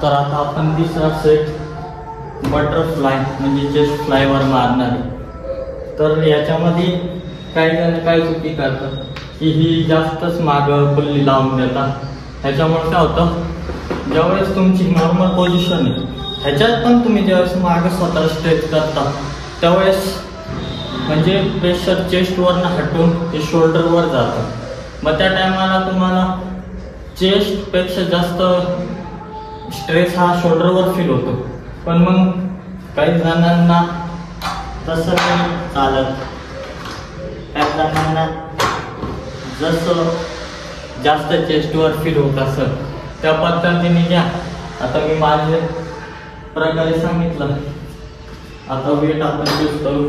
तर आता आपण तिसरा सेट बटरफ्लाय म्हणजे चेस्ट फ्लायवर मारणार आहे। तर याच्यामध्ये काही जण काय चुकी करतात की ही जास्तच मागं पुल्ली लावून देतात। ह्याच्यामुळे काय होतं, ज्यावेळेस तुमची नॉर्मल पोझिशन आहे ह्याच्यात पण तुम्ही ज्यावेळेस मागं स्वतः स्ट्रेच करता त्यावेळेस म्हणजे प्रेशर चेस्टवरनं हटून ते शोल्डरवर जातं। मग त्या टायमाला तुम्हाला चेस्टपेक्षा जास्त स्ट्रेस हा शोल्डरवर फील होतो। पण मग काही जणांना तसं नाही चालत, काही जणांना जसं जास्त चेस्टवर फील होत असेल त्या पद्धतीने घ्या। आता मी माझे प्रकारे सांगितलं। आता वेट आपण यूज करू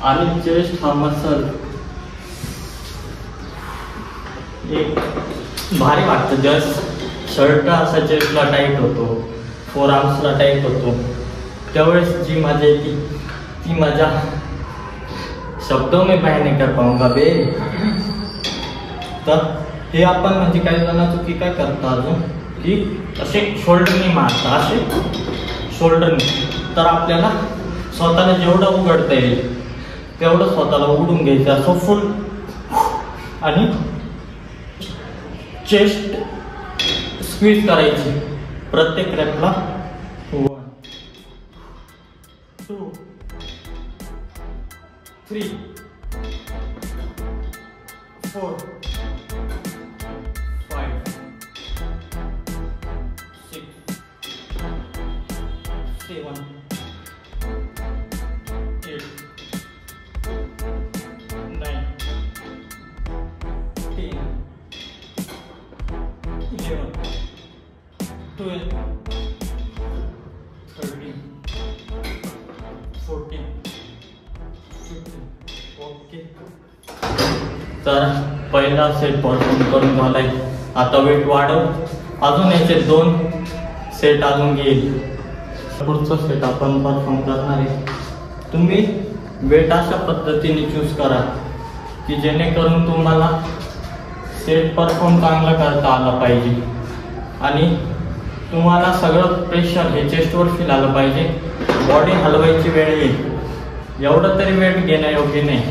आणि चेस्ट हा मसल एक भारी वाटतं। जस्ट शर्ट असा चेस्टला टाईट होतो, फोर आर्म्सला टाईट होतो, त्यावेळेस जी मजा येते ती मजा शब्दों में बयान नहीं कर पाऊंगा बे। तर हे आपण म्हणजे काही जण चुकी काय करतात अजून की असे शोल्डरने मारतात, असे शोल्डरने। तर आपल्याला स्वतःला जेवढं उघडता येईल तेवढं स्वतःला उघडून घ्यायचं असं फुल, आणि चेस्ट स्क्वीज करायची प्रत्येक रॅपला। 1 2 3 4 5 6 7 8 9 10 11 12 13 14 15 ओके। तर पहिला सेट परफॉर्म करून झालाय। आता वेट वाढव, अजून याचे 2 सेट अजून घेईल। पुढचा सेट आपण परफॉर्म करणार आहे। तुम्ही वेट अशा पद्धतीने चूज करा की जेणेकरून तुम्हाला सेट परफॉर्म चांगला करता आला पाहिजे आणि तुम्हाला सगळं प्रेशर हे चेस्टवर फील आलं पाहिजे। बॉडी हलवायची वेळ येईल एवढं तरी वेट घेणं योग्य नाही।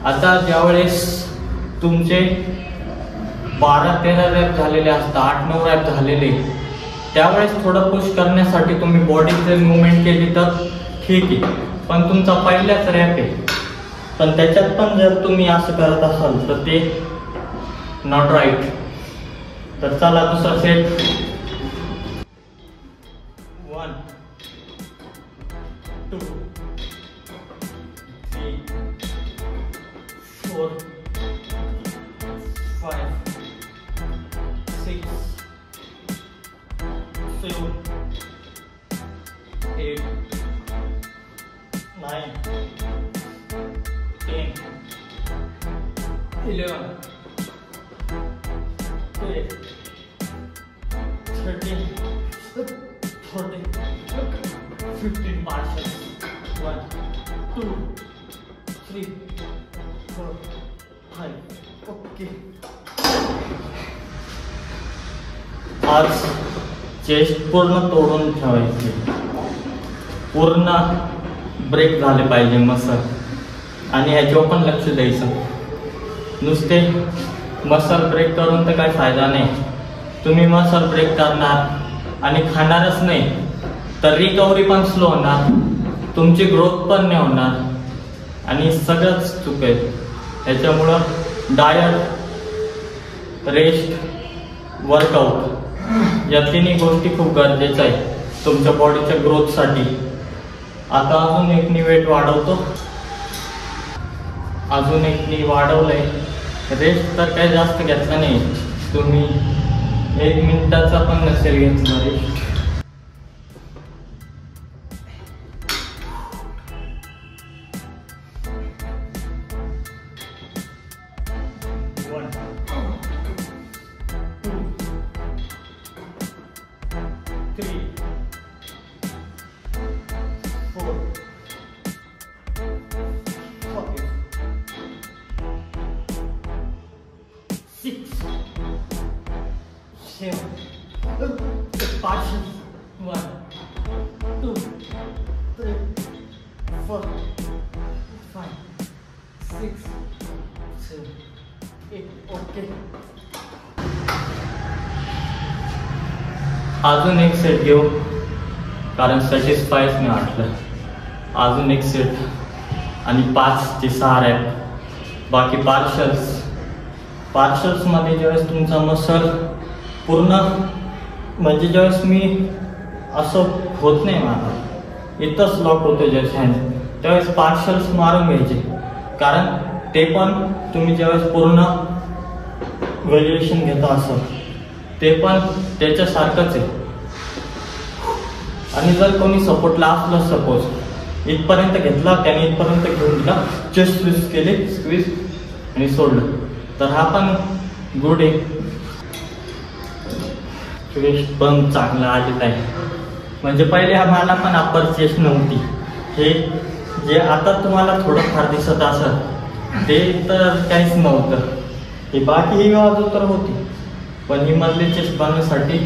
आता ज्यावेळेस तुमचे 12-13 रॅप झालेले असतात, 8-9 रॅप झालेले, त्यावेळेस थोडं पुश करण्यासाठी तुम्ही बॉडीचे मुवमेंट केली तर ठीक आहे। पण तुमचा पहिलाच रॅप आहे, पण त्याच्यात पण जर तुम्ही असं करत असाल तर ते नॉट राईट। तर चला दुसरा सेट 1 2 3 4 5 6 7 8 9 10 11 12 13 14 15 partials 1 2 3 4 5 ओके। आज चेस्ट पूर्ण तोडून ठेवायची, पूर्ण ब्रेक झाले पाहिजे मसल, आणि ह्याच्यावर पण लक्ष द्यायचं। नुसते मसल ब्रेक करून तर काय फायदा नाही। तुम्ही मसल ब्रेक करणार आणि खाणारच नाही तर रिकव्हरी पण स्लो होणार, तुमची ग्रोथ पण नाही होणार आणि सगळंच चुकेल। ह्याच्यामुळं डायट, रेस्ट, वर्कआउट या तिन्ही गोष्टी खूप गरजेच्या आहेत तुमच्या बॉडीच्या ग्रोथसाठी। आता अजून एक वेट वाढवतो, अजून एक वाढवलंय। रेस्ट तर काही जास्त घेतला नाही, तुम्ही 1 मिनिटाचा पण नसेल घेतला रेस्ट। 6 7 5 1 2 3 4 5 6 7 8 ओके. अजून एक सेट घेऊ कारण सॅटिस्फायच नाही वाटलं. अजून एक सेट आणि 5 ते 6 रॅप. बाकी पार्शल्समध्ये ज्यावेळेस तुमचा मसल पूर्ण म्हणजे ज्यावेळेस मी असं होत नाही मला इथंच लॉक होतो ज्यावेळेस हँड, त्यावेळेस पार्शल्स मारून घ्यायचे. कारण ते पण तुम्ही ज्यावेळेस पूर्ण व्हॅल्युएशन घेता असं ते पण त्याच्यासारखंच आहे. आणि जर कोणी सपोर्टला असलं सपोज इथपर्यंत घेतला त्याने इथपर्यंत घेऊन दिला, चेस्ट स्क्वीज केले, स्क्वीज आणि सोडलं तर हा पण गुड आहे. चेस्ट पण चांगला आलेला आहे. म्हणजे पहिले मला पण अप्पर चेस्ट नव्हती. हे जे आता तुम्हाला थोडंफार दिसत असं ते तर काहीच नव्हतं. ही बाकी ही बाजू तर होती पण ही मधली चेस्ट बनवण्यासाठी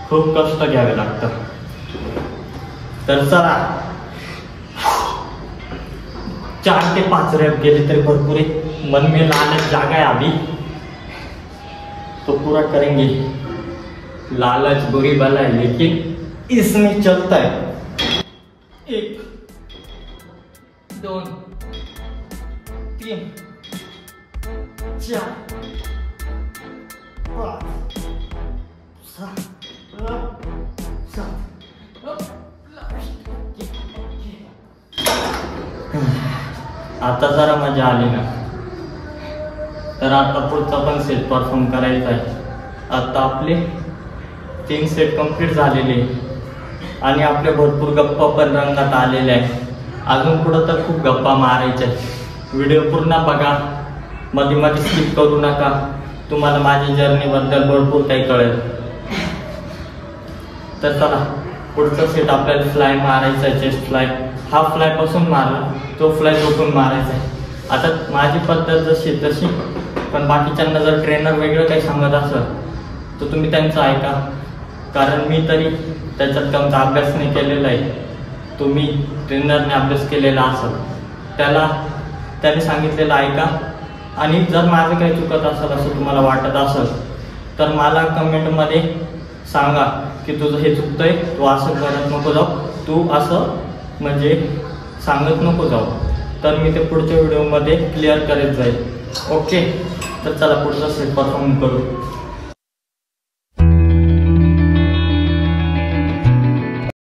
खूप कष्ट घ्यावे लागतं. तर चला 4 ते 5 रॅप गेले तरी भरपूर आहे. मन में लालच जागा है अभी तो पूरा करेंगे. लालच बुरी बला है लेकिन इसमें चलता है. 1 2 3 4 5 6 7 आता जरा मजा आली ना. तर आता पुढचा पण सेट परफॉर्म करायचा आहे. आता आपले 3 सेट कंप्लीट झालेले आणि आपले भरपूर गप्पा पण रंगात आलेले आहे. अजून पुढं तर खूप गप्पा मारायच्या. व्हिडिओ पूर्ण बघा, मध्ये मध्ये स्किप करू नका. तुम्हाला माझी जर्नीबद्दल भरपूर काही कळेल. तर चला पुढचा सेट आपल्याला फ्लाय मारायचा आहे. Chest fly. हा फ्लाय पासून मारला तो फ्लाय झोपून मारायचा आहे. आता माझी पद्धत जशी तशी, पण बाकीच्यांना जर ट्रेनर वेगळं काही सांगत असेल तर तुम्ही त्यांचं ऐका. कारण मी तरी त्याच्यात त्यांचा अभ्यास नाही केलेला आहे. तुम्ही ट्रेनरने अभ्यास केलेला असेल त्याने सांगितलेलं ऐका. आणि जर माझं काही चुकत असेल असं तुम्हाला वाटत असेल तर मला कमेंटमध्ये सांगा की तुझं हे चुकतंय, तू असं करत नको जाऊ, तू असं म्हणजे सांगत नको जाऊ. तर मी ते पुढच्या व्हिडिओमध्ये क्लिअर करत जाईल. ओके. तर चला पुढचा सेट परफॉर्म करू.